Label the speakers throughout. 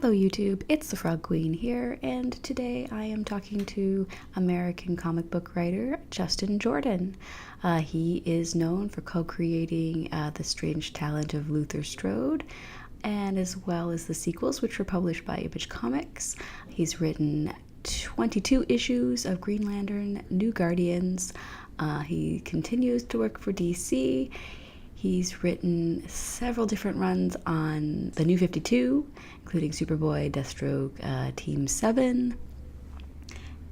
Speaker 1: Hello YouTube, it's the Frog Queen here, and today I am talking to American comic book writer Justin Jordan. He is known for co-creating The Strange Talent of Luther Strode, and as well as the sequels, which were published by Image Comics. He's written 22 issues of Green Lantern, New Guardians. He continues to work for DC. He's written several different runs on the New 52, including Superboy, Deathstroke, Team 7.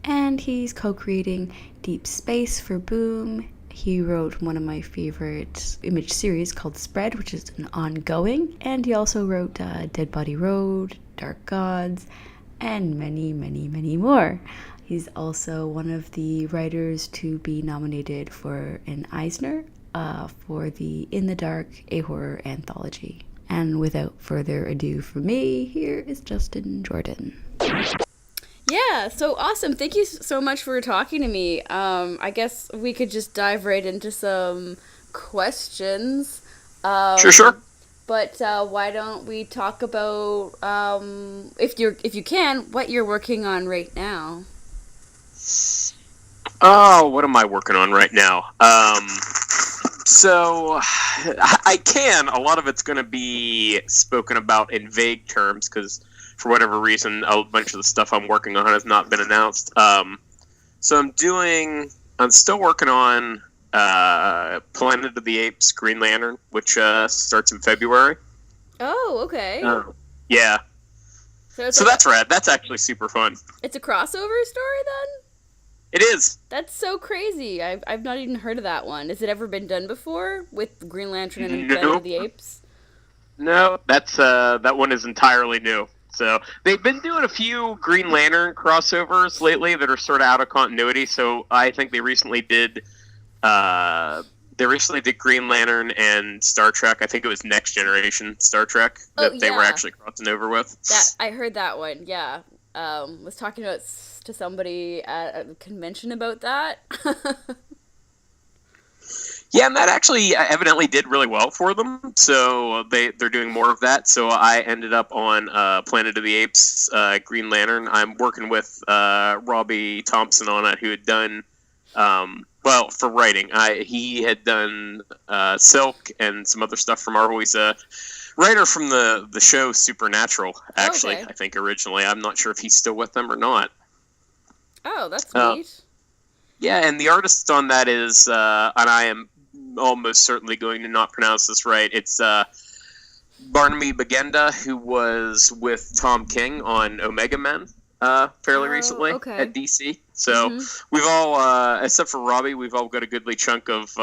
Speaker 1: And he's co-creating Deep Space for Boom. He wrote one of my favorite Image series called Spread, which is an ongoing. And he also wrote Dead Body Road, Dark Gods, and many, many, many more. He's also one of the writers to be nominated for an Eisner for the In the Dark, a horror anthology. And without further ado from me, here is Justin Jordan.
Speaker 2: Yeah, so awesome. Thank you so much for talking to me. I guess we could just dive right into some questions.
Speaker 3: Sure.
Speaker 2: But why don't we talk about, if you can, what you're working on right now?
Speaker 3: Oh, what am I working on right now? So I can. A lot of it's going to be spoken about in vague terms because, for whatever reason, a bunch of the stuff I'm working on has not been announced. So I'm still working on Planet of the Apes Green Lantern, which starts in February.
Speaker 2: Oh, okay.
Speaker 3: Yeah. So that's rad. That's actually super fun.
Speaker 2: It's a crossover story then?
Speaker 3: It is.
Speaker 2: That's so crazy. I've not even heard of that one. Has it ever been done before with Green Lantern and Planet of the Apes?
Speaker 3: No, that one is entirely new. So they've been doing a few Green Lantern crossovers lately that are sort of out of continuity. So I think they recently did Green Lantern and Star Trek. I think it was Next Generation Star Trek that they were actually crossing over with.
Speaker 2: I heard that one. Yeah, was talking to somebody at a convention about that.
Speaker 3: Yeah, and that actually evidently did really well for them. So they're doing more of that. So I ended up on Planet of the Apes Green Lantern. I'm working with Robbie Thompson on it, who had done for writing. He had done Silk and some other stuff from Marvel. He's a writer from the show Supernatural, actually.
Speaker 2: Okay.
Speaker 3: I think originally. I'm not sure if he's still with them or not.
Speaker 2: Oh, that's neat.
Speaker 3: Yeah, and the artist on that is, and I am almost certainly going to not pronounce this right, it's Barnaby Bagenda, who was with Tom King on Omega Men fairly recently at DC. So we've all, except for Robbie, we've all got a goodly chunk of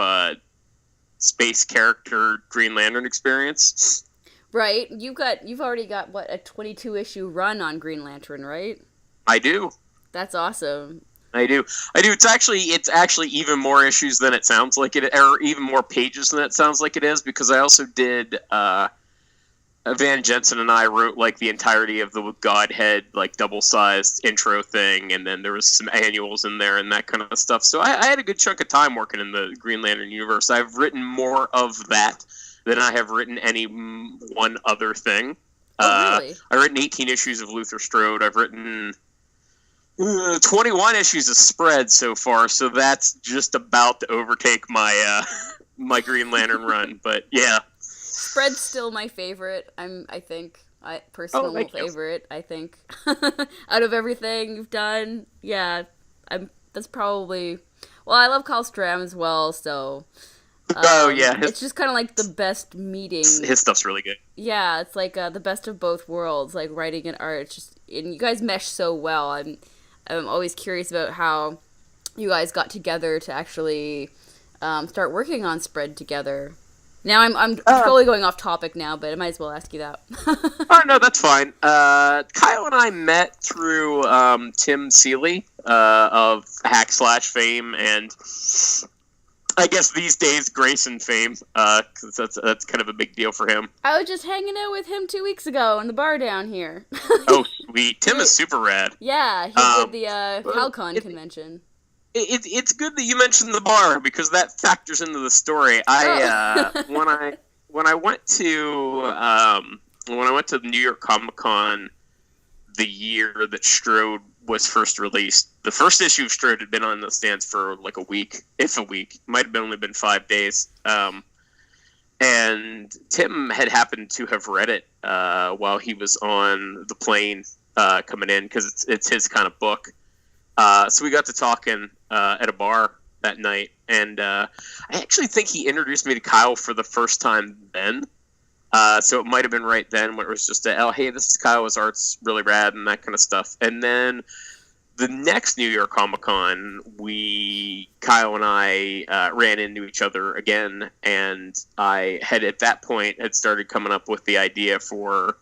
Speaker 3: space character Green Lantern experience.
Speaker 2: Right. You've already got, what, a 22-issue run on Green Lantern, right?
Speaker 3: I do.
Speaker 2: That's awesome.
Speaker 3: I do. It's actually even more issues than it sounds like it, or even more pages than it sounds like it is, because I also did Van Jensen and I wrote like the entirety of the Godhead like double-sized intro thing, and then there was some annuals in there and that kind of stuff. So I had a good chunk of time working in the Green Lantern universe. I've written more of that than I have written any one other thing.
Speaker 2: Oh, really?
Speaker 3: I've written 18 issues of Luther Strode. I've written 21 issues of Spread so far, so that's just about to overtake my my Green Lantern run. But yeah,
Speaker 2: Spread's still my favorite. I think personal favorite. I think out of everything you've done, yeah, that's probably. Well, I love Kyle Stram as well, so. It's just kind of like the best meeting.
Speaker 3: His stuff's really good.
Speaker 2: Yeah, it's like the best of both worlds, like writing and art. It's just, and you guys mesh so well. I'm always curious about how you guys got together to actually start working on Spread together. Now I'm totally going off topic now, but I might as well ask you that.
Speaker 3: Oh no, that's fine. Kyle and I met through Tim Seeley of Hack/Slash fame, and I guess these days Grayson fame, because that's kind of a big deal for him.
Speaker 2: I was just hanging out with him 2 weeks ago in the bar down here.
Speaker 3: Oh, sweet. Tim is super rad.
Speaker 2: Yeah, he did the CalCon convention.
Speaker 3: It's good that you mentioned the bar, because that factors into the story. When I went to the New York Comic Con the year that Strode was first released. The first issue of Strode had been on the stands for like a week, if a week. Might have only been 5 days. And Tim had happened to have read it while he was on the plane coming in, because it's his kind of book. So we got to talking at a bar that night, and I actually think he introduced me to Kyle for the first time then. So it might have been right then when it was just oh, hey, this is Kyle, his art's really rad and that kind of stuff. And then the next New York Comic Con, Kyle and I ran into each other again, and I had at that point had started coming up with the idea for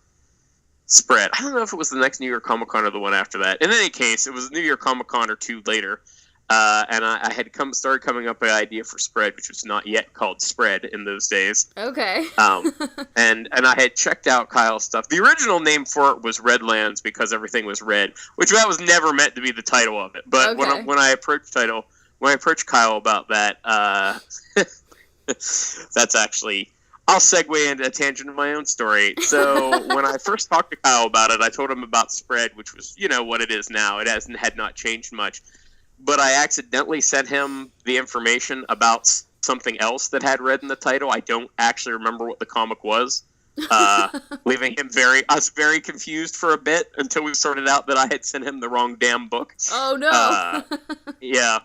Speaker 3: Spread. I don't know if it was the next New York Comic Con or the one after that. In any case, it was a New York Comic Con or two later. And I had started coming up with an idea for Spread, which was not yet called Spread in those days.
Speaker 2: Okay.
Speaker 3: And I had checked out Kyle's stuff. The original name for it was Redlands, because everything was red, which that was never meant to be the title of it. But
Speaker 2: okay.
Speaker 3: when I approached Kyle about that, that's actually, I'll segue into a tangent of my own story. So when I first talked to Kyle about it, I told him about Spread, which was, what it is now. It had not changed much. But I accidentally sent him the information about something else that had red in the title. I don't actually remember what the comic was, leaving him I was very confused for a bit until we sorted out that I had sent him the wrong damn book.
Speaker 2: Oh no!
Speaker 3: Yeah.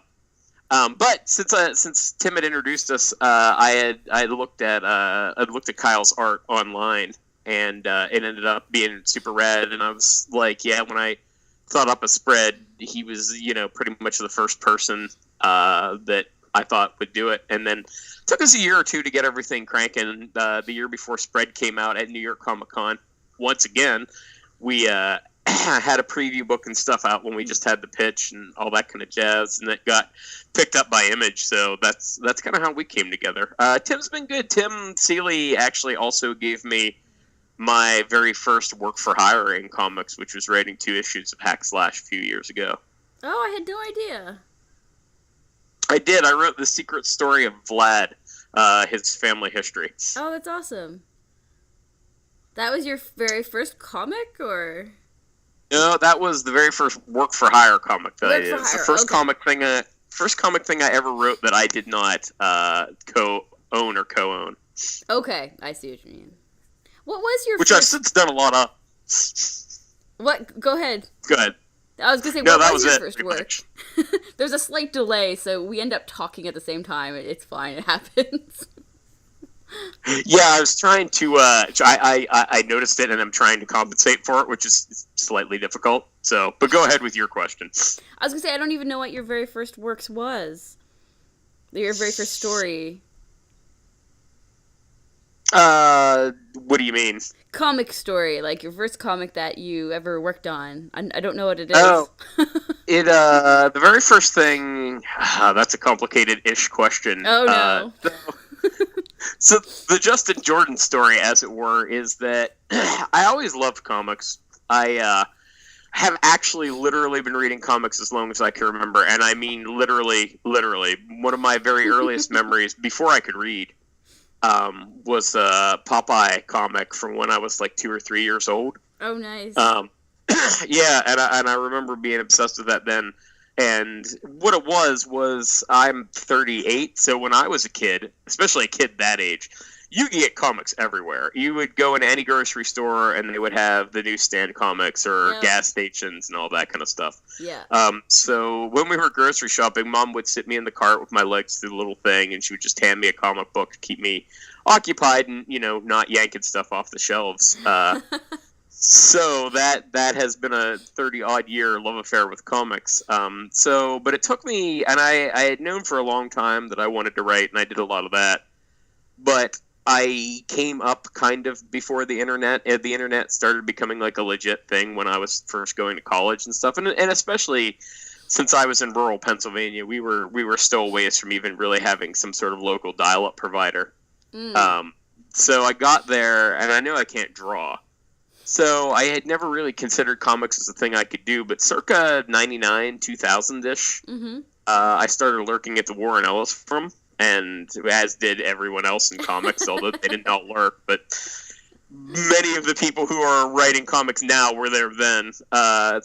Speaker 3: But since Tim had introduced us, I looked at Kyle's art online, and it ended up being super rad. And I was like, yeah, when I thought up a Spread, he was, pretty much the first person that I thought would do it. And then it took us a year or two to get everything cranking. The year before Spread came out at New York Comic Con, once again, we had a preview book and stuff out when we just had the pitch and all that kind of jazz, and it got picked up by Image. So that's kind of how we came together. Tim's been good. Tim Seeley actually also gave me my very first work for hire in comics, which was writing 2 issues of Hack Slash a few years ago.
Speaker 2: Oh, I had no idea.
Speaker 3: I did. I wrote The Secret Story of Vlad, his family history.
Speaker 2: Oh, that's awesome. That was your very first comic, or?
Speaker 3: No, that was the very first work for hire comic that I did. It's the first
Speaker 2: okay.
Speaker 3: comic thing I ever wrote that I did not co-own or co-own.
Speaker 2: Okay, I see what you mean. What was your
Speaker 3: Which I've since done a lot of.
Speaker 2: What? Go ahead.
Speaker 3: Go ahead.
Speaker 2: I was going to say,
Speaker 3: no,
Speaker 2: what was your
Speaker 3: it,
Speaker 2: first work? There's a slight delay, so we end up talking at the same time. It's fine. It happens.
Speaker 3: Yeah, I was trying to, I noticed it, and I'm trying to compensate for it, which is slightly difficult. So, but go ahead with your question.
Speaker 2: I was going to say, I don't even know what your very first works was. Your very first story.
Speaker 3: What do you mean?
Speaker 2: Comic story, like your first comic that you ever worked on. I don't know what it is.
Speaker 3: Oh, the very first thing, that's a complicated-ish question.
Speaker 2: Oh, no.
Speaker 3: So the Justin Jordan story, as it were, is that I always loved comics. I have actually literally been reading comics as long as I can remember, and I mean literally. One of my very earliest memories, before I could read, was a Popeye comic from when I was like 2 or 3 years old.
Speaker 2: Oh, nice.
Speaker 3: Yeah, and I remember being obsessed with that then. And what it was I'm 38, so when I was a kid, especially a kid that age, you could get comics everywhere. You would go into any grocery store, and they would have the newsstand comics or gas stations and all that kind of stuff.
Speaker 2: Yeah.
Speaker 3: So when we were grocery shopping, Mom would sit me in the cart with my legs through the little thing, and she would just hand me a comic book to keep me occupied and, not yanking stuff off the shelves. So that has been a 30-odd year love affair with comics. But it took me, and I had known for a long time that I wanted to write, and I did a lot of that. But I came up kind of before the internet. The internet started becoming like a legit thing when I was first going to college and stuff. And especially since I was in rural Pennsylvania, we were still a ways from even really having some sort of local dial-up provider. So I got there, and I knew I can't draw. So I had never really considered comics as a thing I could do, but circa 99, 2000-ish, I started lurking at the Warren Ellis Forum, and as did everyone else in comics, although they didn't all lurk. But many of the people who are writing comics now were there then. I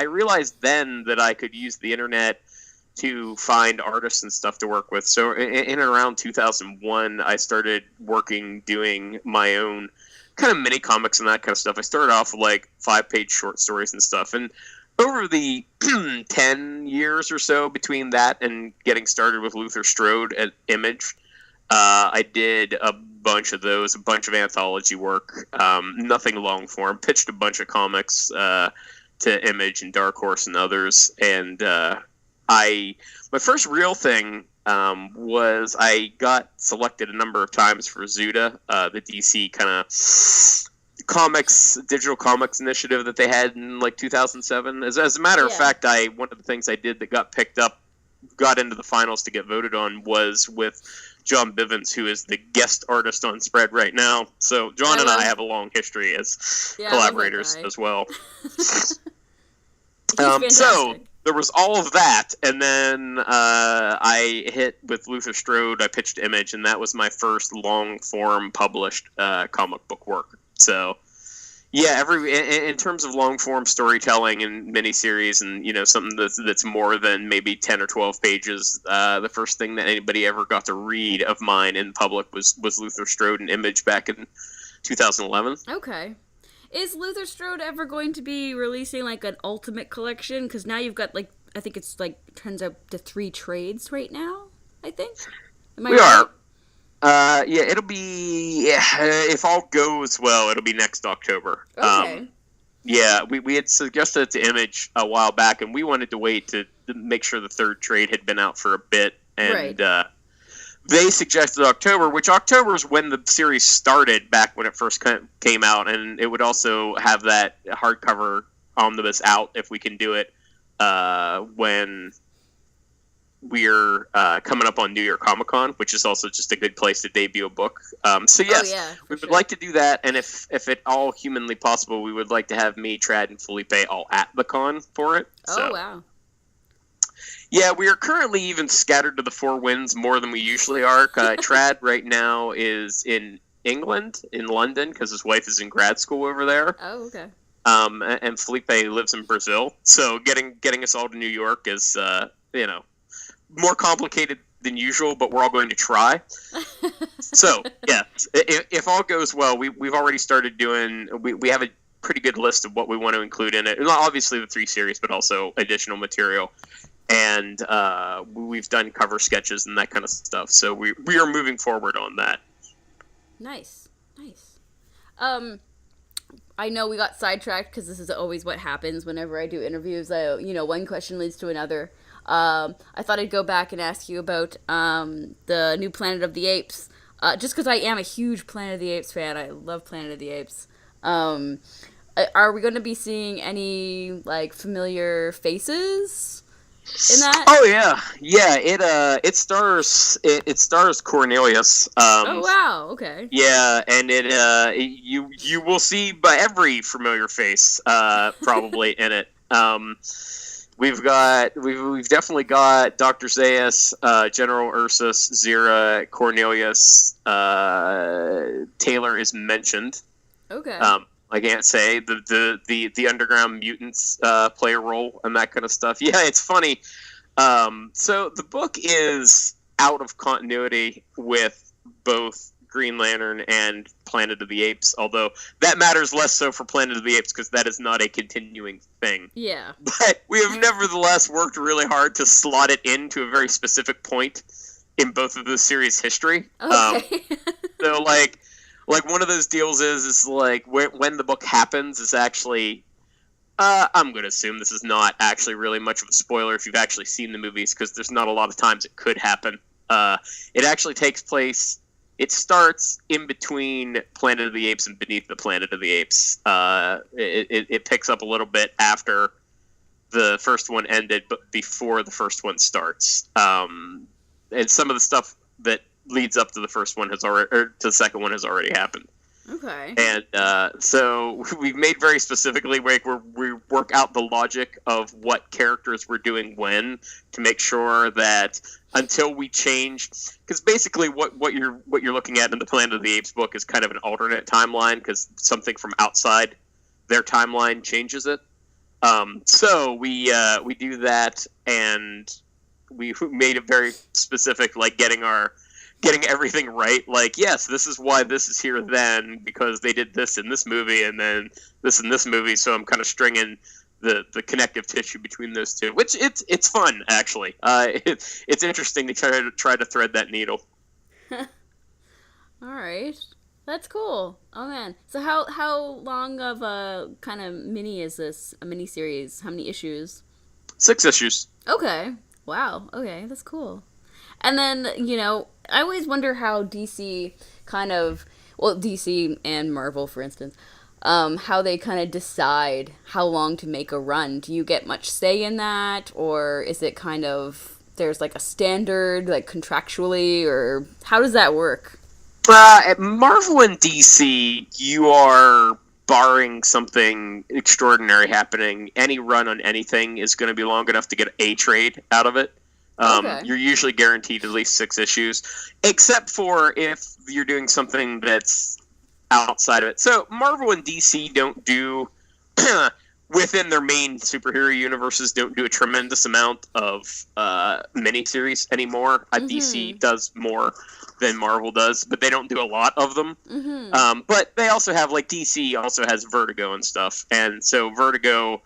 Speaker 3: realized then that I could use the internet to find artists and stuff to work with. So in and around 2001, I started doing my own kind of mini comics and that kind of stuff. I started off with like 5-page short stories and stuff. And over the 10 years or so between that and getting started with Luther Strode at Image, I did a bunch of those, a bunch of anthology work, nothing long form, pitched a bunch of comics to Image and Dark Horse and others. And my first real thing was I got selected a number of times for Zuda, the DC kind of digital comics initiative that they had in like 2007. As a matter of fact, one of the things I did that got into the finals to get voted on was with John Bivens, who is the guest artist on Spread right now. So John and I have a long history as collaborators as well. So there was all of that, and then I hit with Luther Strode. I pitched Image, and that was my first long-form published comic book work. So, yeah, in terms of long-form storytelling and miniseries, and something that's more than maybe 10 or 12 pages, the first thing that anybody ever got to read of mine in public was Luther Strode and Image back in 2011.
Speaker 2: Okay. Is Luther Strode ever going to be releasing like an ultimate collection? Because now you've got I think it's turns out to 3 trades right now, I think. Am I right?
Speaker 3: Are. It'll be, if all goes well, it'll be next October.
Speaker 2: Okay.
Speaker 3: We had suggested it to Image a while back, and we wanted to wait to make sure the 3rd trade had been out for a bit. And they suggested October, which October is when the series started back when it first came out, and it would also have that hardcover omnibus out if we can do it when we're coming up on New York Comic Con, which is also just a good place to debut a book. We would like to do that, and if at all humanly possible, we would like to have me, Trad, and Felipe all at the con for it.
Speaker 2: Oh, wow.
Speaker 3: Yeah, we are currently even scattered to the 4 winds more than we usually are. Trad right now is in England, in London, because his wife is in grad school over there.
Speaker 2: Oh, okay.
Speaker 3: And Felipe lives in Brazil, so getting us all to New York is, more complicated than usual, but we're all going to try. So, yeah, if all goes well, we've already started doing. We have a pretty good list of what we want to include in it. Not obviously the 3 series, but also additional material. And we've done cover sketches and that kind of stuff. So we are moving forward on that.
Speaker 2: Nice. I know we got sidetracked because this is always what happens whenever I do interviews. One question leads to another. I thought I'd go back and ask you about the new Planet of the Apes. Just because I am a huge Planet of the Apes fan. I love Planet of the Apes. Are we going to be seeing any familiar faces in that?
Speaker 3: Oh yeah. It stars Cornelius.
Speaker 2: Oh wow, okay.
Speaker 3: Yeah, and you will see by every familiar face probably in it. We've definitely got Dr. Zaius, General Ursus, Zira, Cornelius. Taylor is mentioned.
Speaker 2: Okay.
Speaker 3: I can't say the underground mutants play a role and that kind of stuff. Yeah, it's funny. So the book is out of continuity with both Green Lantern and Planet of the Apes, although that matters less so for Planet of the Apes because that is not a continuing thing.
Speaker 2: Yeah.
Speaker 3: But we have nevertheless worked really hard to slot it into a very specific point in both of the series' history.
Speaker 2: Okay.
Speaker 3: So one of those deals is when the book happens is actually I'm going to assume this is not actually really much of a spoiler if you've actually seen the movies because there's not a lot of times it could happen. It actually takes place. It starts in between Planet of the Apes and Beneath the Planet of the Apes. It picks up a little bit after the first one ended, but before the first one starts. And some of the stuff that leads up to the first one to the second one has already happened.
Speaker 2: Okay.
Speaker 3: And so we've made very specifically where we work out the logic of what characters we're doing when to make sure that until we change, because basically what you're looking at in the Planet of the Apes book is kind of an alternate timeline because something from outside their timeline changes it. So we do that, and we made it very specific, like getting everything right. Like, yes, this is why this is here then, because they did this in this movie and then this in this movie. So I'm kind of stringing the connective tissue between those two, which it's fun actually. It's interesting to try to thread that needle.
Speaker 2: All right. That's cool. Oh man. So how long of a kind of mini is this? A mini series? How many issues?
Speaker 3: 6 issues.
Speaker 2: Okay. Wow. Okay, that's cool. And then, I always wonder how DC kind of, well, DC and Marvel, for instance, how they kind of decide how long to make a run. Do you get much say in that? Or is it kind of, there's like a standard, like contractually, or how does that work?
Speaker 3: At Marvel and DC, you are barring something extraordinary happening. Any run on anything is going to be long enough to get a trade out of it.
Speaker 2: Okay.
Speaker 3: You're usually guaranteed at least 6 issues, except for if you're doing something that's outside of it. So Marvel and DC don't do, within their main superhero universes, don't do a tremendous amount of miniseries anymore. DC does more than Marvel does, but they don't do a lot of them. But they also have, like, DC also has Vertigo and stuff, and so Vertigo,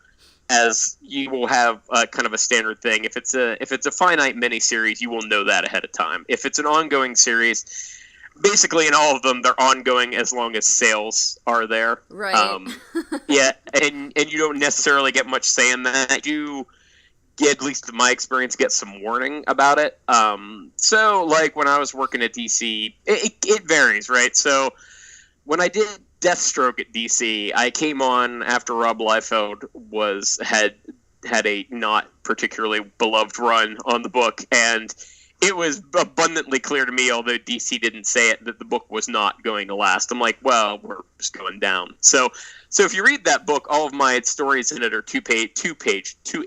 Speaker 3: as you will have kind of a standard thing. If it's a finite miniseries, you will know that ahead of time. If it's an ongoing series, basically in all of them, they're ongoing as long as sales are there.
Speaker 2: Right.
Speaker 3: Yeah, and you don't necessarily get much say in that. You get, at least in my experience, get some warning about it. So, like, when I was working at DC, it varies, right? So, when I did Deathstroke at DC, I came on after Rob Liefeld had a not particularly beloved run on the book, and it was abundantly clear to me, although DC didn't say it, that the book was not going to last. I'm like, well, we're just going down. So if you read that book, all of my stories in it are two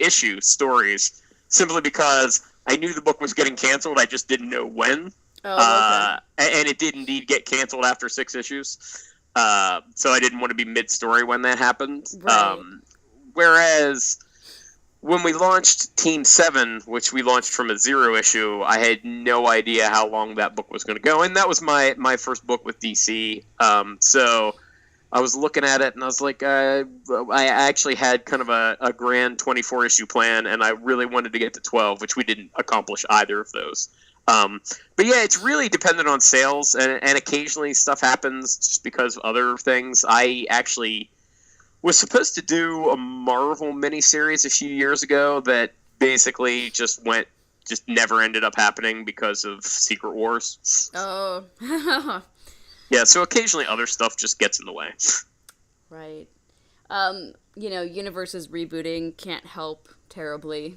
Speaker 3: issue stories, simply because I knew the book was getting canceled. I just didn't know when.
Speaker 2: Oh, okay.
Speaker 3: And it did indeed get canceled after 6 issues. So I didn't want to be mid-story when that happened.
Speaker 2: Right.
Speaker 3: Whereas when we launched Team 7, which we launched from a 0 issue, I had no idea how long that book was going to go. And that was my first book with DC. So I was looking at it, and I was like, I actually had kind of a grand 24-issue plan, and I really wanted to get to 12, which we didn't accomplish either of those. But yeah, it's really dependent on sales, and occasionally stuff happens just because of other things. I actually was supposed to do a Marvel miniseries a few years ago that basically just never ended up happening because of Secret Wars.
Speaker 2: Oh.
Speaker 3: Yeah, so occasionally other stuff just gets in the way.
Speaker 2: Right. Universes rebooting can't help terribly.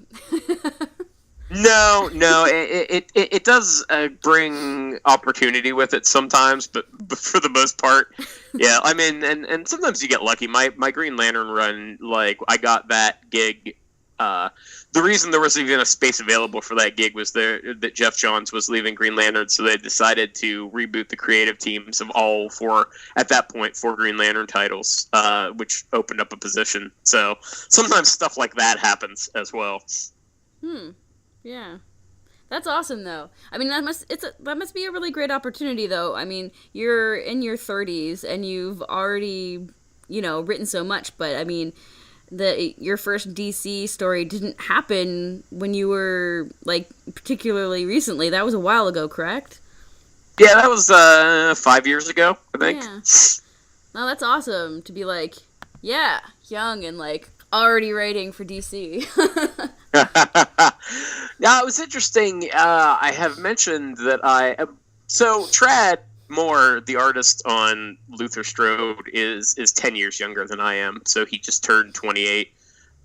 Speaker 3: No, it does bring opportunity with it sometimes, but for the most part, yeah. I mean, and sometimes you get lucky. My Green Lantern run, like, I got that gig. The reason there was even a space available for that gig was that Jeff Johns was leaving Green Lantern, so they decided to reboot the creative teams of all 4 Green Lantern titles, which opened up a position. So sometimes stuff like that happens as well.
Speaker 2: Yeah. That's awesome, though. I mean, that must be a really great opportunity, though. I mean, you're in your 30s and you've already, written so much, but I mean, your first DC story didn't happen when you were, like, particularly recently. That was a while ago, correct?
Speaker 3: Yeah, that was 5 years ago, I think.
Speaker 2: Yeah. No, that's awesome to be like, yeah, young and, like, already writing for DC.
Speaker 3: Now, it was interesting. I have mentioned that so Trad Moore, the artist on Luther Strode, is 10 years younger than I am. So he just turned 28.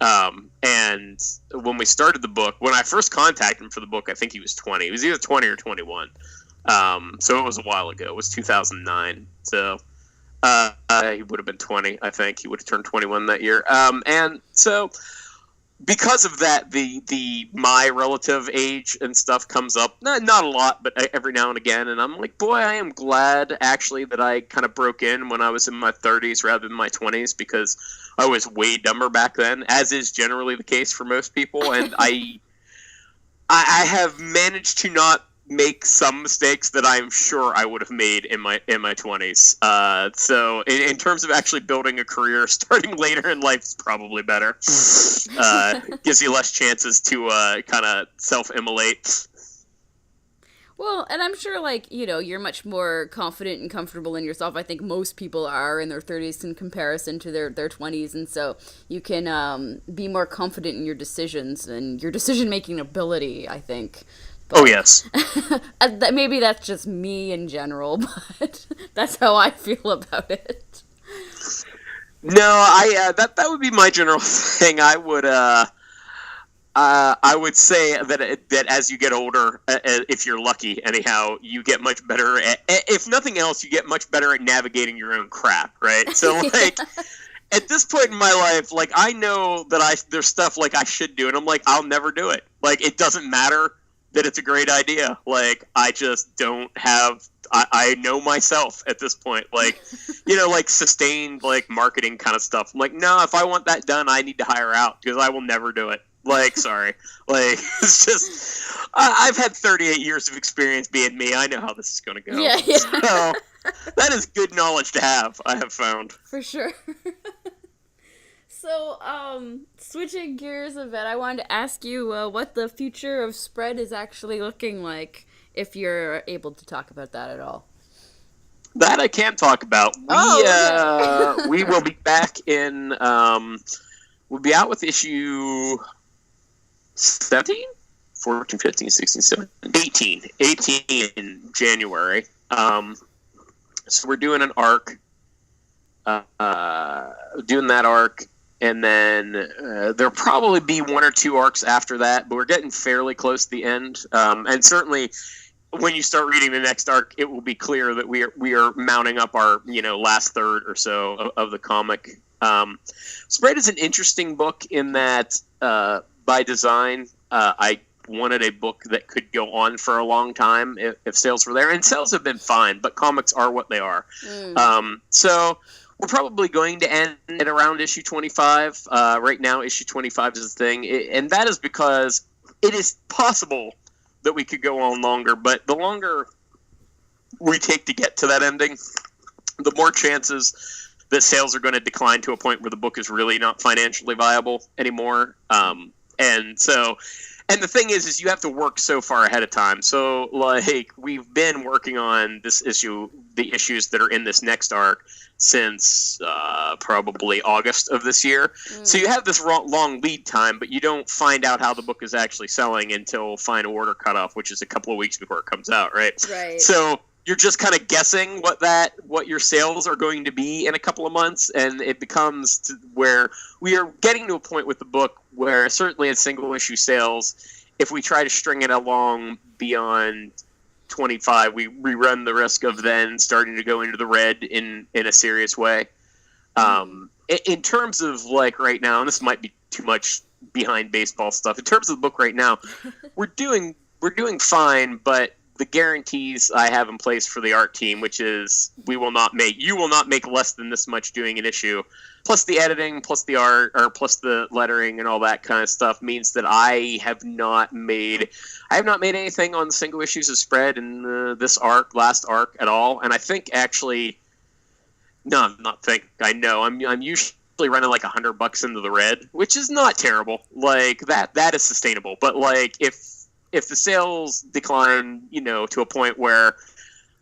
Speaker 3: And when we started the book, when I first contacted him for the book, I think he was 20. He was either 20 or 21. So it was a while ago. It was 2009. So He would have been 20, I think. He would have turned 21 that year. And so, because of that, the my relative age and stuff comes up. Not a lot, but every now and again. And I'm like, boy, I am glad, actually, that I kind of broke in when I was in my 30s rather than my 20s, because I was way dumber back then, as is generally the case for most people. And I have managed to not make some mistakes that I'm sure I would have made in my 20s. So in terms of actually building a career, starting later in life is probably better. Gives you less chances to kind of self-immolate.
Speaker 2: Well, and I'm sure, like, you know, you're much more confident and comfortable in yourself. I think most people are in their 30s in comparison to their 20s, and so you can be more confident in your decisions and your decision-making ability, I think.
Speaker 3: Oh, yes.
Speaker 2: Maybe that's just me in general, but that's how I feel about it.
Speaker 3: No, that would be my general thing. I would say that as you get older, if you're lucky, anyhow, you get much better at, if nothing else, you get much better at navigating your own crap, right? So, like, at this point in my life, like, I know that there's stuff, like, I should do, and I'm like, I'll never do it. Like, it doesn't matter that it's a great idea. Like, I just don't have, I know myself at this point. Like, you know, like, sustained, like, marketing kind of stuff. I'm like, no, if I want that done, I need to hire out, because I will never do it. Like, sorry. Like, it's just, I've had 38 years of experience being me. I know how this is going to go.
Speaker 2: Yeah.
Speaker 3: So, that is good knowledge to have, I have found.
Speaker 2: For sure. So, switching gears a bit, I wanted to ask you what the future of Spread is actually looking like, if you're able to talk about that at all.
Speaker 3: That I can talk about. We will be back in, we'll be out with issue 17? 14, 15, 16, 17, 18 in January. So we're doing an arc, doing that arc, and then there'll probably be one or two arcs after that, but we're getting fairly close to the end. And certainly, when you start reading the next arc, it will be clear that we are mounting up our last third or so of the comic. Spread is an interesting book in that by design, I wanted a book that could go on for a long time if sales were there, and sales have been fine, but comics are what they are. So we're probably going to end at around issue 25. Right now, issue 25 is the thing, and that is because it is possible that we could go on longer, but the longer we take to get to that ending, the more chances that sales are going to decline to a point where the book is really not financially viable anymore. And the thing is you have to work so far ahead of time. So, like, we've been working on this issue, the issues that are in this next arc, since probably August of this year. So you have this long lead time, but you don't find out how the book is actually selling until final order cutoff, which is a couple of weeks before it comes out, right?
Speaker 2: Right.
Speaker 3: So you're just kind of guessing what your sales are going to be in a couple of months, and it becomes to where we are getting to a point with the book where certainly in single issue sales, if we try to string it along beyond 25, we run the risk of then starting to go into the red in a serious way. In terms of, like, right now, and this might be too much behind baseball stuff, in terms of the book right now, we're doing fine, but the guarantees I have in place for the art team, which is you will not make less than this much doing an issue, plus the editing, plus the art, or plus the lettering and all that kind of stuff, means that I have not made anything on the single issues of Spread in this last arc at all. And I think actually, no, not think, I know I'm usually running like $100 into the red, which is not terrible. Like that is sustainable. But like if the sales decline, to a point where,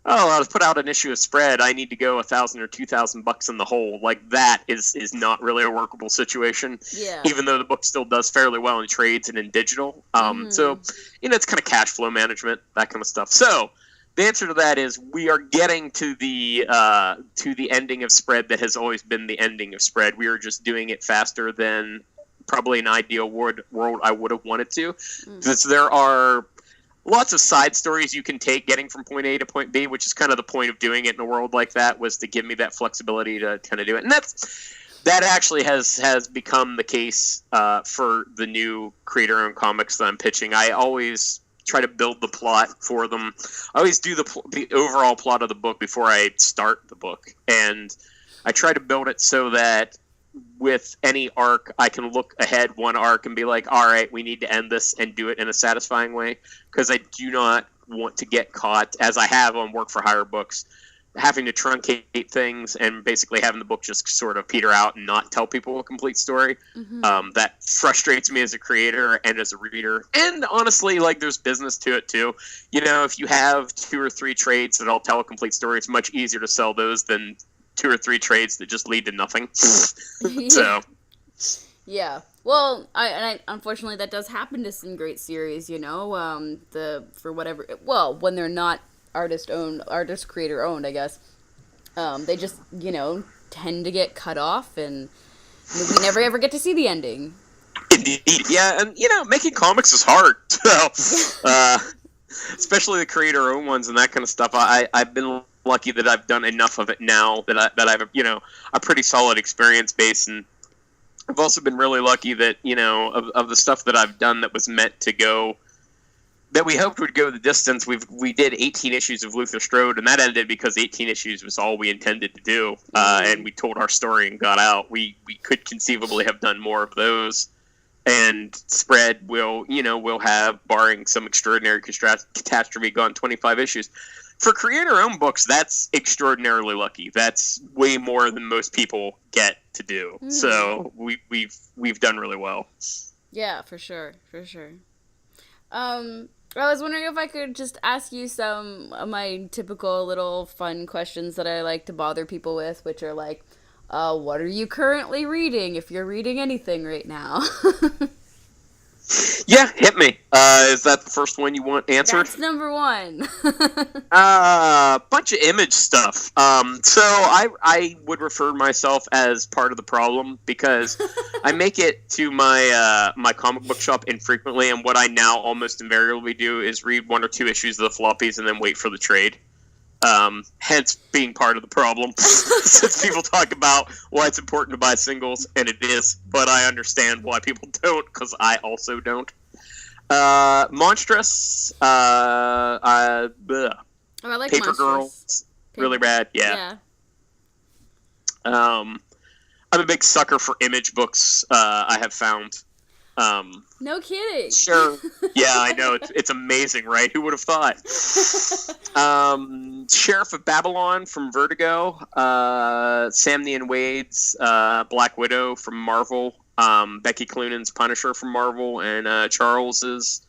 Speaker 3: I'll put out an issue of Spread, I need to go $1,000 or $2,000 in the hole. Like, that is not really a workable situation.
Speaker 2: Yeah.
Speaker 3: Even though the book still does fairly well in trades and in digital. So, it's kind of cash flow management, that kind of stuff. So, the answer to that is we are getting to the ending of Spread that has always been the ending of Spread. We are just doing it faster than probably an ideal world I would have wanted to. Because there are lots of side stories you can take getting from point A to point B, which is kind of the point of doing it in a world like that, was to give me that flexibility to kind of do it. And that actually has become the case for the new creator-owned comics that I'm pitching. I always try to build the plot for them. I always do the overall plot of the book before I start the book, and I try to build it so that with any arc, I can look ahead one arc and be like, all right, we need to end this and do it in a satisfying way, because I do not want to get caught, as I have on work-for-hire books, having to truncate things and basically having the book just sort of peter out and not tell people a complete story. That frustrates me as a creator and as a reader. And honestly, like, there's business to it too. You know, if you have 2 or 3 trades that all tell a complete story, it's much easier to sell those than 2 or 3 trades that just lead to nothing. So,
Speaker 2: yeah. Well, I unfortunately that does happen to some great series. You know, when they're not artist creator owned, I guess. They just, you know, tend to get cut off, and we never ever get to see the ending.
Speaker 3: Indeed, yeah, and you know, making comics is hard. So, especially the creator-owned ones and that kind of stuff. I've been lucky that I've done enough of it now that I have, you know, a pretty solid experience base, and I've also been really lucky that, you know, of the stuff that I've done that was meant to go, that we hoped would go the distance. We did 18 issues of Luther Strode, and that ended because 18 issues was all we intended to do, and we told our story and got out. We could conceivably have done more of those, and Spread will have, barring some extraordinary catastrophe, gone 25 issues. For creator-owned books, that's extraordinarily lucky. That's way more than most people get to do. So we've done really well.
Speaker 2: Yeah, for sure. I was wondering if I could just ask you some of my typical little fun questions that I like to bother people with, which are like, what are you currently reading, if you're reading anything right now?
Speaker 3: Yeah, hit me. Is that the first one you want answered?
Speaker 2: That's number 1.
Speaker 3: Bunch of Image stuff. So I would refer myself as part of the problem, because I make it to my my comic book shop infrequently, and what I now almost invariably do is read 1 or 2 issues of the floppies and then wait for the trade. Hence being part of the problem. Since people talk about why it's important to buy singles, and it is, but I understand why people don't, because I also don't. Monstrous,
Speaker 2: I like
Speaker 3: Paper
Speaker 2: Monstrous.
Speaker 3: Girls, really rad, yeah. I'm a big sucker for Image books, I have found.
Speaker 2: No kidding.
Speaker 3: Sure. Yeah, I know. It's amazing, right? Who would have thought? Sheriff of Babylon from Vertigo. Sam Neill Wade's Black Widow from Marvel. Becky Cloonan's Punisher from Marvel. And Charles's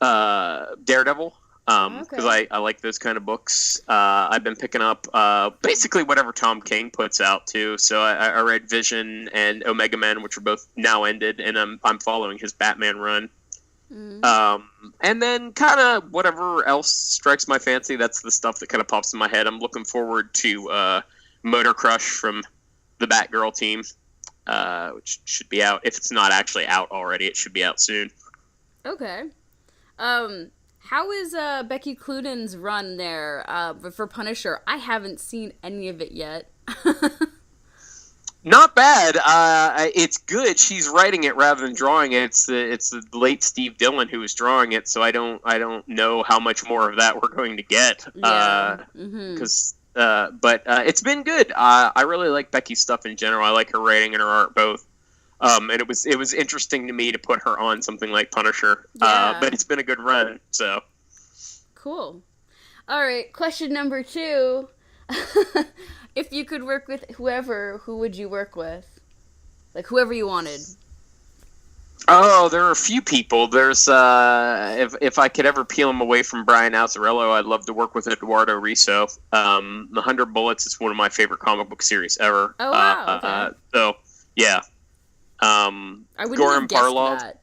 Speaker 3: Daredevil. Because I like those kind of books. I've been picking up basically whatever Tom King puts out too. So I read Vision and Omega Man, which are both now ended, and I'm following his Batman run. And then kind of whatever else strikes my fancy. That's the stuff that kind of pops in my head. I'm looking forward to Motor Crush from the Batgirl team, which should be out. If it's not actually out already, it should be out soon.
Speaker 2: Okay. How is Becky Cloonan's run there for Punisher? I haven't seen any of it yet.
Speaker 3: Not bad. It's good. She's writing it rather than drawing it. It's the late Steve Dillon who is drawing it, so I don't know how much more of that we're going to get.
Speaker 2: Yeah.
Speaker 3: But it's been good. I really like Becky's stuff in general. I like her writing and her art both. And it was interesting to me to put her on something like Punisher.
Speaker 2: Yeah.
Speaker 3: But it's been a good run, so.
Speaker 2: Cool. All right, question number 2. If you could work with whoever, who would you work with? Like, whoever you wanted.
Speaker 3: Oh, there are a few people. There's, if I could ever peel him away from Brian Azzarello, I'd love to work with Eduardo Risso. The 100 Bullets is one of my favorite comic book series ever.
Speaker 2: Oh, wow. Okay.
Speaker 3: So, yeah.
Speaker 2: I wouldn't
Speaker 3: Goran
Speaker 2: have guessed
Speaker 3: Parlov.
Speaker 2: that.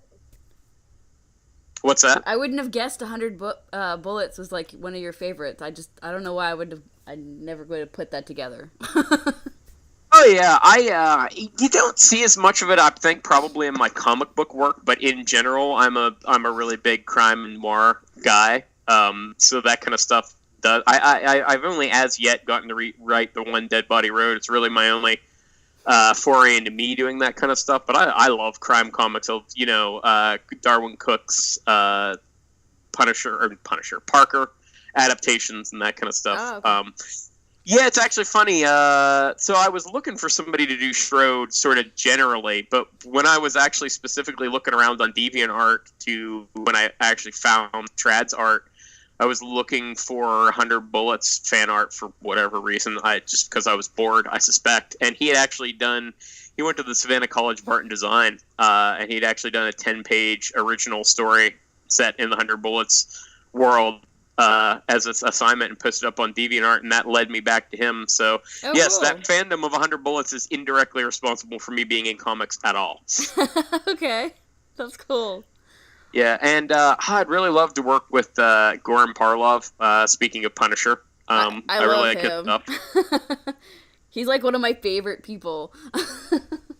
Speaker 3: What's that?
Speaker 2: I wouldn't have guessed 100 Bullets was like one of your favorites. I don't know why I never would have put that together.
Speaker 3: Oh yeah, you don't see as much of it, I think, probably in my comic book work, but in general, I'm a really big crime and noir guy. So that kind of stuff does. I've only as yet gotten to write the one Dead Body Road. It's really my only foray into me doing that kind of stuff. But I love crime comics. Darwin Cook's Punisher Parker adaptations and that kind of stuff.
Speaker 2: Oh, okay.
Speaker 3: Yeah, it's actually funny. So I was looking for somebody to do Strode sort of generally, but when I was actually specifically looking around on DeviantArt when I actually found Trad's art, I was looking for 100 Bullets fan art for whatever reason. Just because I was bored, I suspect. And he went to the Savannah College of Art and Design, and he'd actually done a 10-page original story set in the 100 Bullets world as an assignment and posted up on DeviantArt, and that led me back to him. So, yes,
Speaker 2: cool.
Speaker 3: that fandom of 100 Bullets is indirectly responsible for me being in comics at all.
Speaker 2: Okay, that's cool.
Speaker 3: Yeah, and I'd really love to work with Goran Parlov, speaking of Punisher.
Speaker 2: I
Speaker 3: really
Speaker 2: love
Speaker 3: like his
Speaker 2: him.
Speaker 3: stuff.
Speaker 2: He's like one of my favorite people.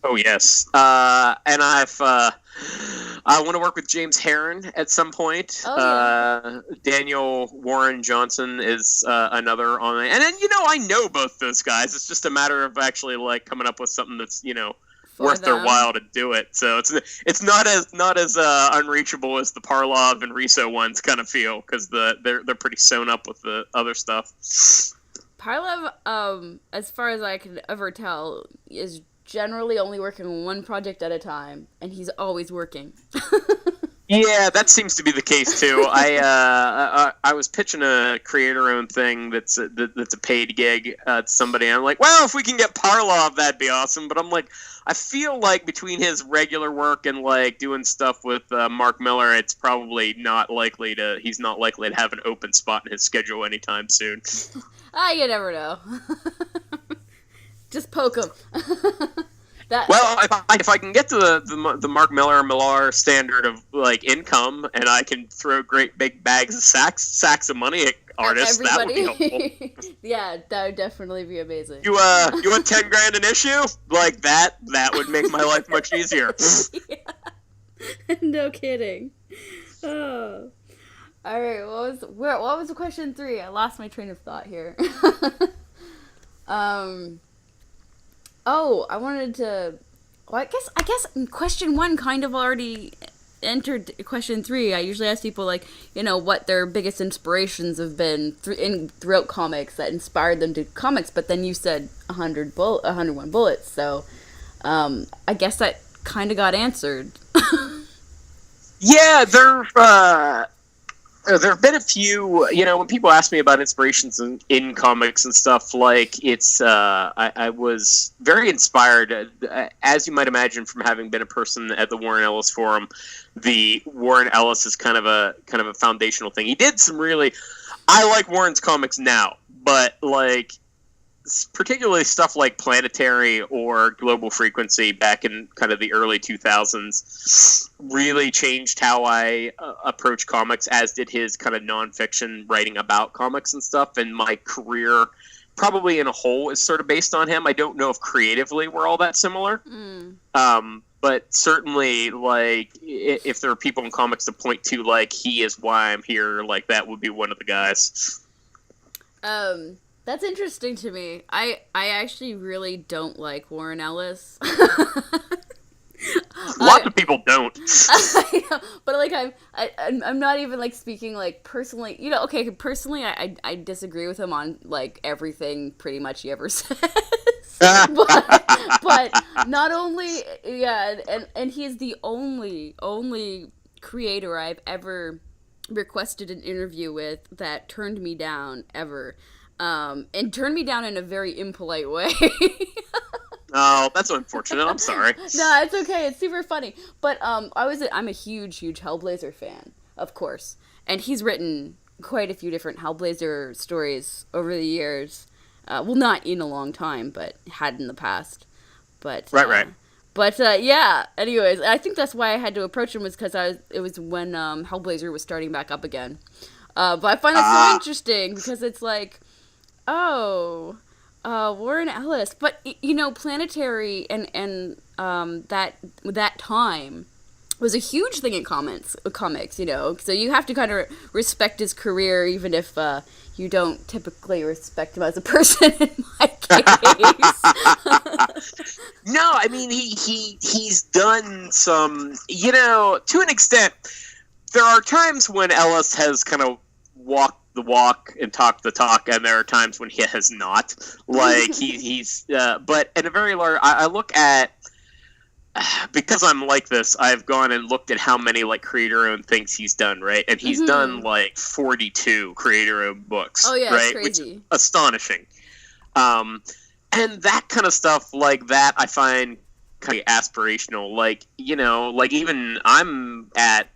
Speaker 3: Oh, yes. And I want to work with James Herron at some point.
Speaker 2: Oh, yeah.
Speaker 3: Daniel Warren Johnson is another on it. And then, I know both those guys. It's just a matter of actually, coming up with something that's, worth their while to do it. So it's not as unreachable as the Parlov and Riso ones kind of feel, because they're pretty sewn up with the other stuff.
Speaker 2: Parlov, as far as I can ever tell, is generally only working on one project at a time, and he's always working.
Speaker 3: Yeah, that seems to be the case too. I was pitching a creator-owned thing that's a paid gig to somebody. And I'm like, well, if we can get Parlov, that'd be awesome. But I'm like, I feel like between his regular work and doing stuff with Mark Miller, it's probably not likely to. He's not likely to have an open spot in his schedule anytime soon.
Speaker 2: You never know. Just poke him.
Speaker 3: Well, if I can get to the Mark Millar standard of income, and I can throw great big bags of sacks of money at artists, that would be helpful.
Speaker 2: Yeah, that would definitely be amazing.
Speaker 3: You want $10,000 an issue? Like that would make my life much easier.
Speaker 2: Yeah. No kidding. Oh. All right. What was question 3? I lost my train of thought here. Oh, I wanted to. Well, I guess question 1 kind of already entered question 3. I usually ask people what their biggest inspirations have been throughout comics that inspired them to comics. But then you said 101 Bullets, so I guess that kind of got answered.
Speaker 3: Yeah, there have been a few, when people ask me about inspirations in comics and stuff, I was very inspired, as you might imagine, from having been a person at the Warren Ellis Forum. The Warren Ellis is kind of a foundational thing. He did I like Warren's comics now, but particularly stuff like Planetary or Global Frequency back in kind of the early 2000s really changed how I approach comics, as did his kind of nonfiction writing about comics and stuff. And my career, probably in a whole, is sort of based on him. I don't know if creatively we're all that similar. But certainly, if there are people in comics to point to, he is why I'm here, that would be one of the guys.
Speaker 2: That's interesting to me. I actually really don't like Warren Ellis.
Speaker 3: Lots of people don't.
Speaker 2: I know, but I'm not even speaking personally. Okay, personally, I disagree with him on everything pretty much he ever says. but not only, yeah, and he is the only creator I've ever requested an interview with that turned me down ever. And turned me down in a very impolite way.
Speaker 3: Oh, that's unfortunate. I'm sorry.
Speaker 2: No, it's okay. It's super funny. But I'm a huge Hellblazer fan, of course. And he's written quite a few different Hellblazer stories over the years. Well, not in a long time, but had in the past. But
Speaker 3: right.
Speaker 2: But yeah. Anyways, I think that's why I had to approach him, was because it was when Hellblazer was starting back up again. But I find that so interesting, because it's Warren Ellis, but Planetary and that time was a huge thing in comics, you know. So you have to kind of respect his career, even if you don't typically respect him as a person. In my case,
Speaker 3: No, I mean he's done some, you know, to an extent. There are times when Ellis has kind of walked the walk and talked the talk, and there are times when he has not. Like he's, but in a very large, I look at. Because I'm like this, I've gone and looked at how many like creator-owned things he's done, right? And he's done like 42 creator-owned books.
Speaker 2: Oh yeah,
Speaker 3: right?
Speaker 2: it's crazy.
Speaker 3: Which is astonishing. And that kind of stuff, like that, I find kind of aspirational. Like, you know, like even I'm at,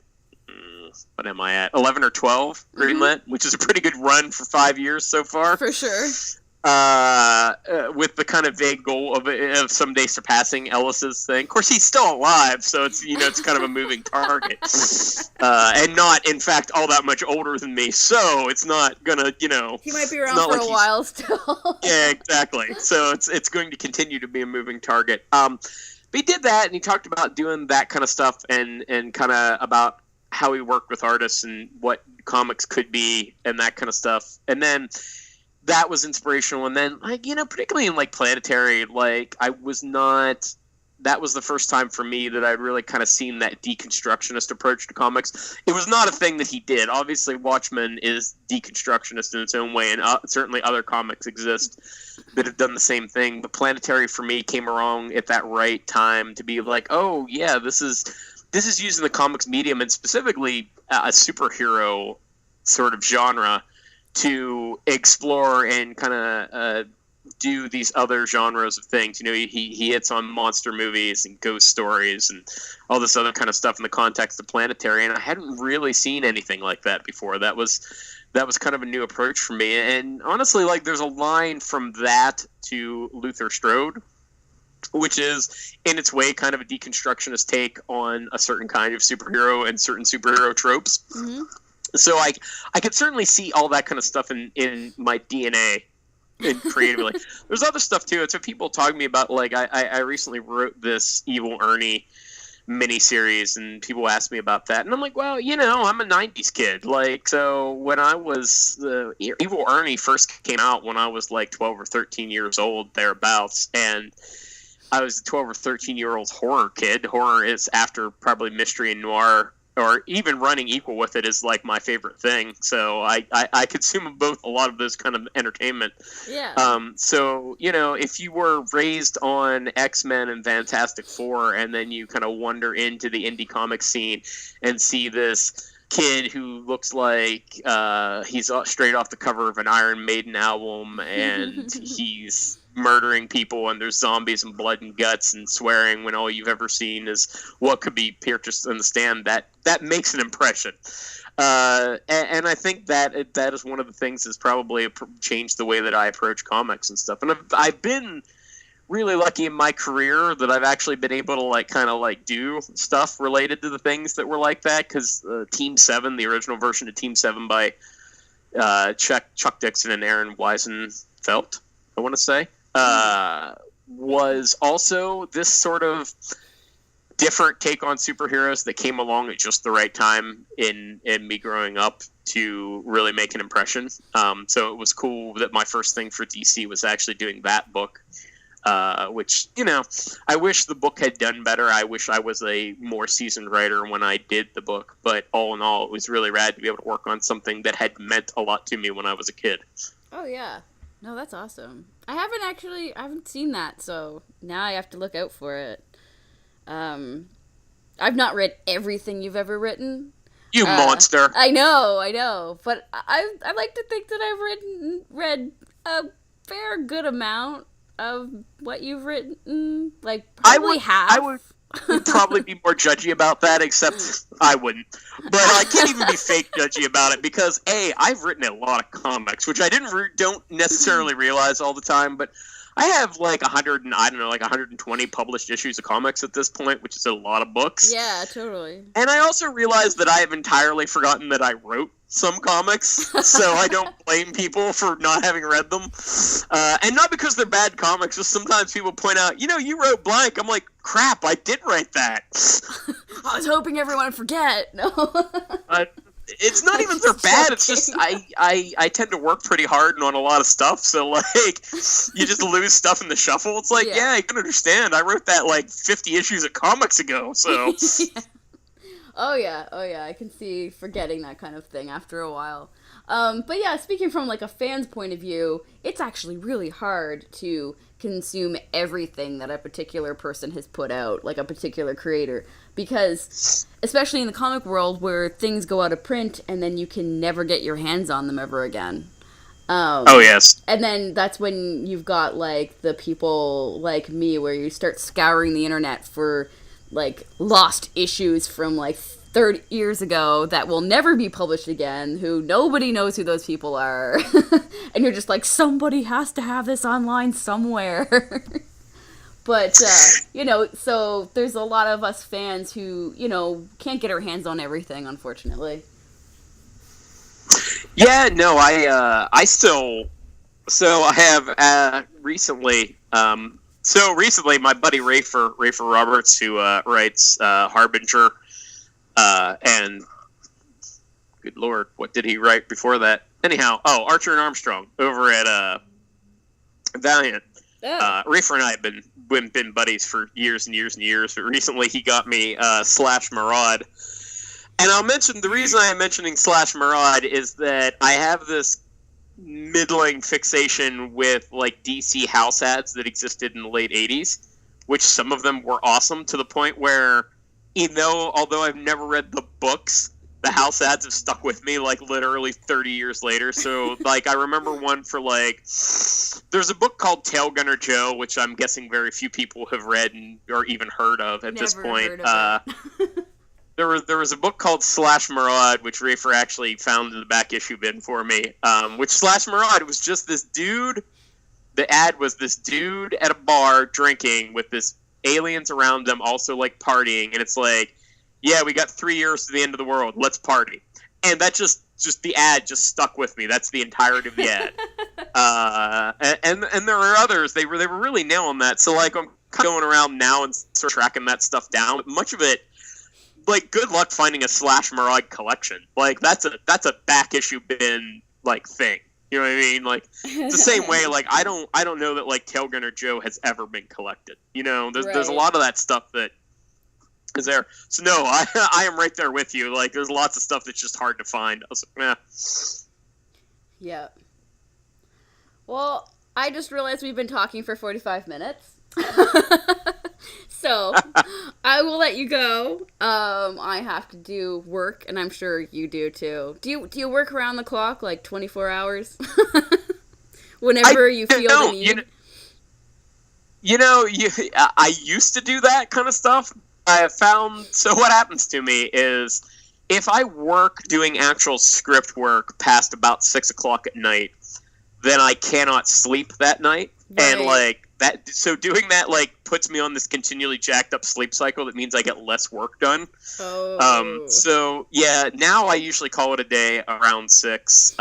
Speaker 3: what am I at? 11 or 12 greenlit, which is a pretty good run for 5 years so far.
Speaker 2: For sure.
Speaker 3: With the kind of vague goal of someday surpassing Ellis's thing. Of course, he's still alive, so it's, you know, it's kind of a moving target, and not, in fact, all that much older than me. So it's not gonna, you know,
Speaker 2: he might be around for a while still.
Speaker 3: Yeah, exactly. So it's going to continue to be a moving target. But he did that, and he talked about doing that kind of stuff, and kind of about how he worked with artists and what comics could be, and that kind of stuff, and then. That was inspirational, and then, like, you know, particularly in, like, Planetary, like, that was the first time for me that I'd really kind of seen that deconstructionist approach to comics. It was not a thing that he did. Obviously, Watchmen is deconstructionist in its own way, and certainly other comics exist that have done the same thing, but Planetary, for me, came along at that right time to be like, oh, yeah, this is using the comics medium, and specifically a superhero sort of genre, to explore and kind of do these other genres of things. You know, he hits on monster movies and ghost stories and all this other kind of stuff in the context of Planetary, and I hadn't really seen anything like that before. That was kind of a new approach for me. And honestly, like, there's a line from that to Luther Strode, which is, in its way, kind of a deconstructionist take on a certain kind of superhero and certain superhero tropes. Mm-hmm. So I could certainly see all that kind of stuff in my DNA and creatively. There's other stuff too. It's what people talk to me about. Like I recently wrote this Evil Ernie miniseries, and people ask me about that, and I'm like, well, you know, I'm a '90s kid. Like, so when I was Evil Ernie first came out when I was like 12 or 13 years old, thereabouts, and I was a 12 or 13-year-old horror kid. Horror is, after probably mystery and noir, or even running equal with it, is like my favorite thing. So I consume both, a lot of those kind of entertainment.
Speaker 2: Yeah.
Speaker 3: So, you know, if you were raised on X-Men and Fantastic Four, and then you kind of wander into the indie comic scene and see this kid who looks like he's straight off the cover of an Iron Maiden album, and he's murdering people, and there's zombies and blood and guts and swearing, when all you've ever seen is what could be purchased on the stand, that makes an impression. And I think that is one of the things that's probably changed the way that I approach comics and stuff. And I've been really lucky in my career that I've actually been able to like kind of like do stuff related to the things that were like that, because Team 7, the original version of Team 7 by Chuck Dixon and Aaron Weisenfeld, I want to say, was also this sort of different take on superheroes that came along at just the right time in me growing up to really make an impression. So it was cool that my first thing for DC was actually doing that book, which, you know, I wish the book had done better. I wish I was a more seasoned writer when I did the book, but all in all, it was really rad to be able to work on something that had meant a lot to me when I was a kid.
Speaker 2: Oh, yeah. No, that's awesome. I haven't seen that, so now I have to look out for it. I've not read everything you've ever written.
Speaker 3: You monster.
Speaker 2: I know, but I like to think that I've read a fair good amount of what you've written, like probably half.
Speaker 3: I would probably be more judgy about that, except I wouldn't. But I can't even be fake judgy about it, because I've written a lot of comics, which I don't necessarily realize all the time, but I have like 100 and I don't know, like 120 published issues of comics at this point, which is a lot of books.
Speaker 2: Yeah, totally.
Speaker 3: And I also realized that I have entirely forgotten that I wrote some comics, so I don't blame people for not having read them. And not because they're bad comics, just sometimes people point out, you wrote blank. I'm like, crap, I did write that.
Speaker 2: I was hoping everyone would forget. No.
Speaker 3: It's not even they're bad. It's just I tend to work pretty hard on a lot of stuff, so like you just lose stuff in the shuffle. It's like, yeah, I can understand. I wrote that like 50 issues of comics ago, so.
Speaker 2: Yeah. Oh yeah, I can see forgetting that kind of thing after a while. But yeah, speaking from like a fan's point of view, it's actually really hard to consume everything that a particular person has put out, like a particular creator, because especially in the comic world where things go out of print and then you can never get your hands on them ever again.
Speaker 3: Oh yes.
Speaker 2: And then that's when you've got like the people like me where you start scouring the internet for like lost issues from like 30 years ago that will never be published again, who nobody knows who those people are. And you're just like, somebody has to have this online somewhere. But, so there's a lot of us fans who, can't get our hands on everything, unfortunately.
Speaker 3: Yeah, no, I have recently, my buddy Rafer Roberts, who writes Harbinger, and good lord, what did he write before that? Anyhow, Archer and Armstrong over at Valiant. Yeah. Rafer and I have been buddies for years and years and years, but recently he got me Slash Maraud. And I'll mention, the reason I am mentioning Slash Maraud is that I have this middling fixation with like DC house ads that existed in the late 80s, which some of them were awesome to the point where, although I've never read the books, the house ads have stuck with me like literally 30 years later. So like I remember one for like, there's a book called Tail Gunner Joe, which I'm guessing very few people have read or even heard of at this point. There was a book called Slash Maraud, which Rafer actually found in the back issue bin for me, which Slash Maraud was just this dude. The ad was this dude at a bar drinking with this aliens around them also like partying, and it's like, yeah, we got 3 years to the end of the world, let's party. And that just the ad just stuck with me. That's the entirety of the ad. And there are others, they were really nailing that. So like I'm going around now and sort of tracking that stuff down. Much of it, like, good luck finding a Slash Maraud collection. Like that's a back issue bin like thing. You know what I mean? Like, it's the same way, like, I don't know that, like, Tail Gunner Joe has ever been collected. There's a lot of that stuff that is there. So, no, I am right there with you. Like, there's lots of stuff that's just hard to find. I was like,
Speaker 2: Yeah. Well, I just realized we've been talking for 45 minutes. So, I will let you go. I have to do work, and I'm sure you do too. Do you work around the clock, like 24 hours? Whenever you feel the need?
Speaker 3: I used to do that kind of stuff. I have found, so what happens to me is, if I work doing actual script work past about 6 o'clock at night, then I cannot sleep that night. Right. And, like, so doing that, like, puts me on this continually jacked up sleep cycle that means I get less work done.
Speaker 2: Oh.
Speaker 3: So, yeah, now I usually call it a day around 6.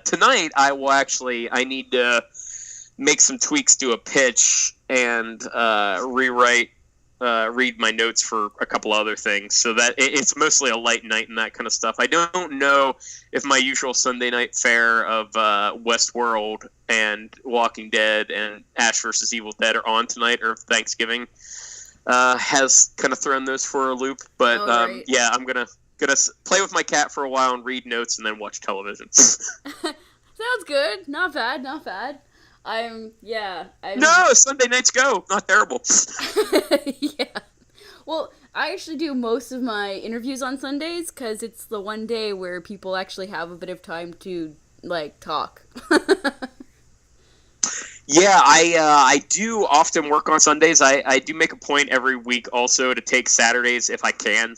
Speaker 3: Tonight, I need to make some tweaks to a pitch and read my notes for a couple other things. So that it's mostly a light night and that kind of stuff. I don't know if my usual Sunday night fare of Westworld and Walking Dead and Ash vs. Evil Dead are on tonight, or if Thanksgiving has kind of thrown those for a loop. But
Speaker 2: right.
Speaker 3: Yeah, I'm gonna play with my cat for a while and read notes and then watch television.
Speaker 2: Sounds good. Not bad.
Speaker 3: No, Sunday nights go. Not terrible.
Speaker 2: Yeah. Well, I actually do most of my interviews on Sundays because it's the one day where people actually have a bit of time to, like, talk.
Speaker 3: Yeah, I do often work on Sundays. I do make a point every week also to take Saturdays if I can.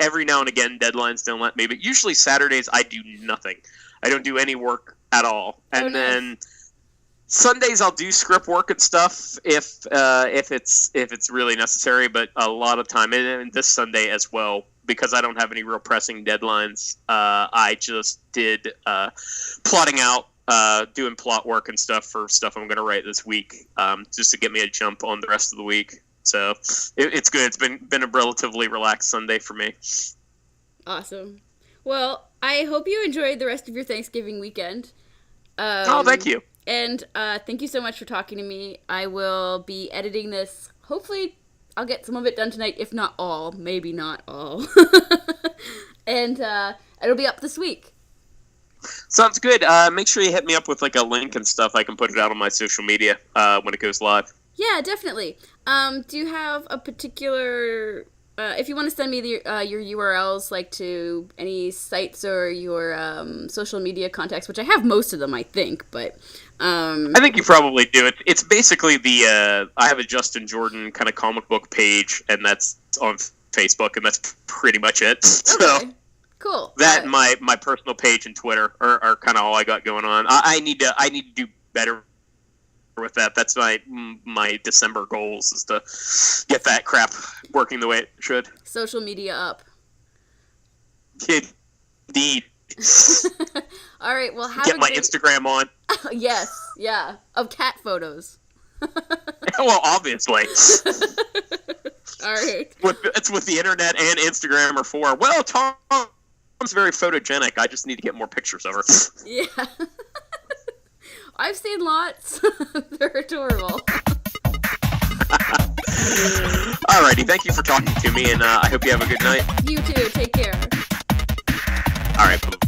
Speaker 3: Every now and again, deadlines don't let me, but usually Saturdays I do nothing. I don't do any work at all. And then Sundays I'll do script work and stuff if it's really necessary, but a lot of time, and this Sunday as well, because I don't have any real pressing deadlines. I just did plotting out, doing plot work and stuff for stuff I'm going to write this week, just to get me a jump on the rest of the week. So it's good. It's been a relatively relaxed Sunday for me.
Speaker 2: Awesome. Well, I hope you enjoyed the rest of your Thanksgiving weekend.
Speaker 3: Thank you.
Speaker 2: And thank you so much for talking to me. I will be editing this. Hopefully, I'll get some of it done tonight, if not all. Maybe not all. And it'll be up this week.
Speaker 3: Sounds good. Make sure you hit me up with like a link and stuff. I can put it out on my social media when it goes live.
Speaker 2: Yeah, definitely. Do you have a particular... if you want to send me your URLs, like to any sites or your social media contacts, which I have most of them, I think, but... I
Speaker 3: think you probably do. It's basically I have a Justin Jordan kind of comic book page, and that's on Facebook, and that's pretty much it. So
Speaker 2: okay. Cool.
Speaker 3: That and my personal page and Twitter are kind of all I got going on. I need to do better with that. That's my December goals, is to get that crap working the way it should.
Speaker 2: Social media up.
Speaker 3: Indeed.
Speaker 2: All right, well,
Speaker 3: get my Instagram on.
Speaker 2: Yes, yeah, of cat photos.
Speaker 3: Well, obviously.
Speaker 2: All right.
Speaker 3: It's what the internet and Instagram are for. Well, Tom's very photogenic. I just need to get more pictures of her.
Speaker 2: Yeah. I've seen lots. They're adorable.
Speaker 3: Alrighty, thank you for talking to me, and I hope you have a good night.
Speaker 2: You too. Take care.
Speaker 3: All right.